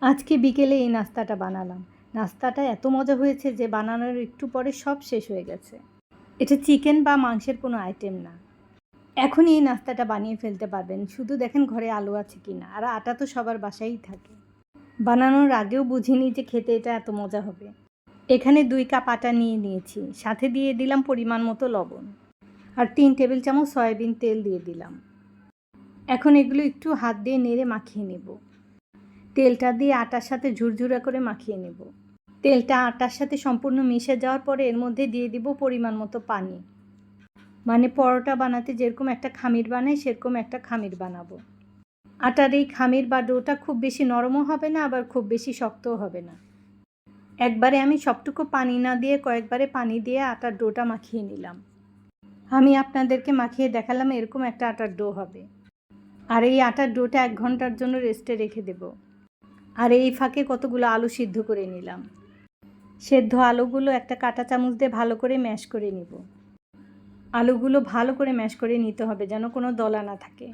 আজকে বিকেলে এই নাস্তাটা বানালাম। নাস্তাটা এত মজা হয়েছে যে বানানোর একটু পরে সব শেষ হয়ে গেছে। এটা চিকেন বা মাংসের কোনো আইটেম না। এখনই এই নাস্তাটা বানিয়ে ফেলতে পারবেন। শুধু দেখেন ঘরে আলু আছে কিনা। আর আটা তো সবার বাসায়ই থাকে। বানানোর আগেও বুঝিনি যে খেতে এটা এত মজা হবে। এখানে 2 কাপ আটা নিয়ে নিয়েছি। সাথে দিয়ে দিলাম পরিমাণ মতো লবণ। আর 3 টেবিল চামচ সয়াবিন তেল দিয়ে দিলাম। এখন এগুলো একটু হাত দিয়ে নেড়ে মাখিয়ে নেব। তেলটা দিয়ে আটার সাথে ঝুরঝুরা করে মাখিয়ে নেব। তেলটা আটার সাথে সম্পূর্ণ মিশে যাওয়ার পরে এর মধ্যে দিয়ে দিব পরিমাণ মতো পানি। মানে পরোটা বানাতে যেরকম একটা খামির বানাই সেরকম একটা খামির বানাবো। আটার এই খামির বা ডোটা খুব বেশি নরমও হবে না, আবার খুব বেশি শক্তও হবে না। একবারে আমি সবটুকু পানি না দিয়ে কয়েকবারে পানি দিয়ে আটার ডোটা মাখিয়ে নিলাম। আমি আপনাদেরকে মাখিয়ে দেখালাম এরকম একটা আটার ডো হবে। আর এই আটার ডোটা 1 ঘন্টার জন্য রেস্টে রেখে দেব। আর এই ফাঁকে কতগুলো আলু সিদ্ধ করে নিলাম। সেদ্ধ আলুগুলো একটা কাঁটা চামচ দিয়ে ভালো করে ম্যাশ করে নিব। আলুগুলো ভালো করে ম্যাশ করে নিতে হবে যেন কোনো দলা না থাকে।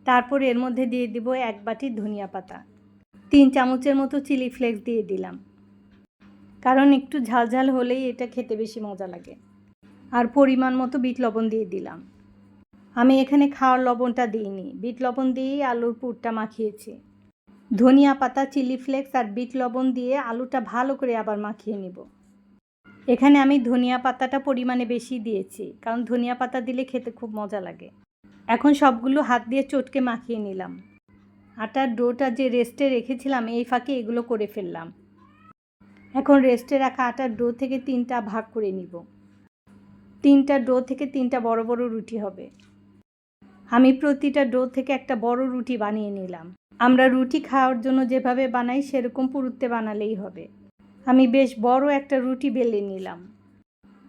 তারপর এর মধ্যে দিয়ে দিব 1 বাটি ধনিয়া পাতা। 3 চামচের মতো চিলি ফ্লেক্স দিয়ে দিলাম, কারণ একটু ঝালঝাল হলেই এটা খেতে বেশি মজা লাগে। আর পরিমাণ মতো বিট লবণ দিয়ে দিলাম। আমি এখানে খাওয়ার লবণটা দিইনি, বিট লবণ দিয়েই আলুর পুরটা মাখিয়েছি। ধনিয়া পাতা, চিলি ফ্লেক্স আর বিট লবণ দিয়ে আলুটা ভালো করে আবার মাখিয়ে নিব। এখানে আমি ধনিয়া পাতাটা পরিমাণে বেশি দিয়েছি, কারণ ধনিয়া পাতা দিলে খেতে খুব মজা লাগে। এখন সবগুলো হাত দিয়ে চটকে মাখিয়ে নিলাম। আটার ডোটা যে রেস্টে রেখেছিলাম এই ফাঁকে এগুলো করে ফেললাম। এখন রেস্টে রাখা আটার ডো থেকে 3টা ভাগ করে নিব। 3টা ডো থেকে 3টা বড় বড় রুটি হবে। আমি প্রতিটা ডো থেকে একটা বড় রুটি বানিয়ে নিলাম। আমরা রুটি খাওয়ার জন্য যেভাবে বানাই সেরকম পুরুত্বে বানালেই হবে। আমি বেশ বড় একটা রুটি বেলে নিলাম।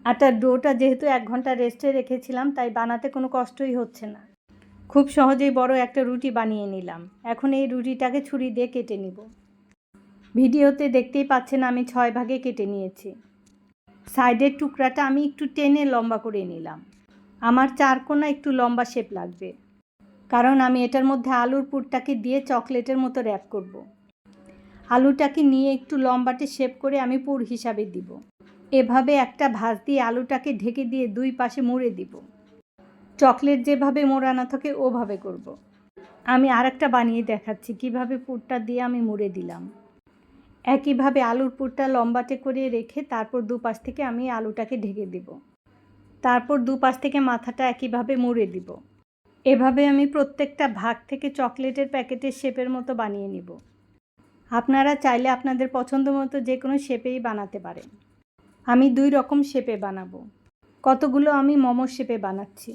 আটার ডোটা যেহেতু 1 ঘন্টা রেস্টে রেখেছিলাম তাই বানাতে কোনো কষ্টই হচ্ছে না। খুব সহজেই বড় একটা রুটি বানিয়ে নিলাম। এখন এই রুটিটাকে ছুরি দিয়ে কেটে নিব। ভিডিওতে দেখতেই পাচ্ছেন আমি 6 ভাগে কেটে নিয়েছি। সাইডের টুকরাটা আমি একটু টেনে লম্বা করে নিলাম। আমার 4 কোণা একটু লম্বা শেপ লাগবে, কারণ আমি এটার মধ্যে আলুর পুরটাকে দিয়ে চকলেটের মতো র্যাপ করব। আলুটাকে নিয়ে একটু লম্বাটে শেপ করে আমি পুর হিসাবে দিব। এভাবে একটা ভাঁজ দিয়ে আলুটাকে ঢেকে দিয়ে 2 পাশে মুড়ে দিব। চকলেট যেভাবে মোড়ানো থাকে ওভাবে করব। আমি আরেকটা বানিয়ে দেখাচ্ছি কিভাবে পুরটা দিয়ে আমি মুড়ে দিলাম। একইভাবে আলুর পুরটা লম্বাটে করে রেখে তারপর 2 পাশ থেকে আমি আলুটাকে ঢেকে দিব। তারপর 2 পাশ থেকে মাথাটা একইভাবে মুড়ে দিব। এভাবে আমি প্রত্যেকটা ভাগ থেকে চকলেটের প্যাকেটের শেপের মতো বানিয়ে নিব। আপনারা চাইলে আপনাদের পছন্দ মতো যে কোনো শেপেই বানাতে পারেন। আমি 2 রকম শেপে বানাবো। কতগুলো আমি মোমোর শেপে বানাচ্ছি।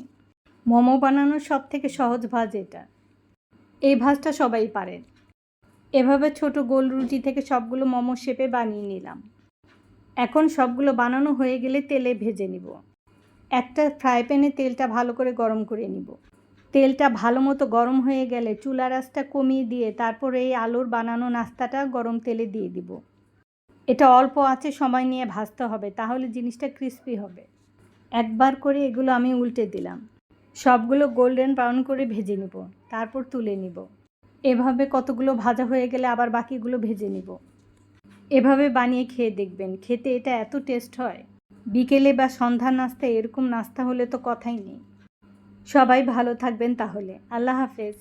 মোমো বানানোর সবথেকে সহজ ভাঁজ এটা। এই ভাঁজটা সবাই পারেন। এভাবে ছোট গোল রুটি থেকে সবগুলো মোমোর শেপে বানিয়ে নিলাম। এখন সবগুলো বানানো হয়ে গেলে তেলে ভেজে নিব। একটা ফ্রাই প্যানে তেলটা ভালো করে গরম করে নিব। তেলটা ভালো মতো গরম হয়ে গেলে চুলার আঁচটা কমিয়ে দিয়ে তারপর এই আলুর বানানো নাস্তাটা গরম তেলে দিয়ে দিব। এটা অল্প আঁচে সময় নিয়ে ভাজতে হবে, তাহলে জিনিসটা ক্রিস্পি হবে। একবার করে এগুলো আমি উল্টে দিলাম। সবগুলো গোল্ডেন ব্রাউন করে ভেজে নিব, তারপর তুলে নিব। এভাবে কতগুলো ভাজা হয়ে গেলে আবার বাকিগুলো ভেজে নিব। এভাবে বানিয়ে খেয়ে দেখবেন, খেতে এটা এত টেস্ট হয়। বিকেলে বা সন্ধ্যার নাস্তায় এরকম নাস্তা হলে তো কথাই নেই। সবাই ভালো থাকবেন তাহলে। আল্লাহ হাফেজ।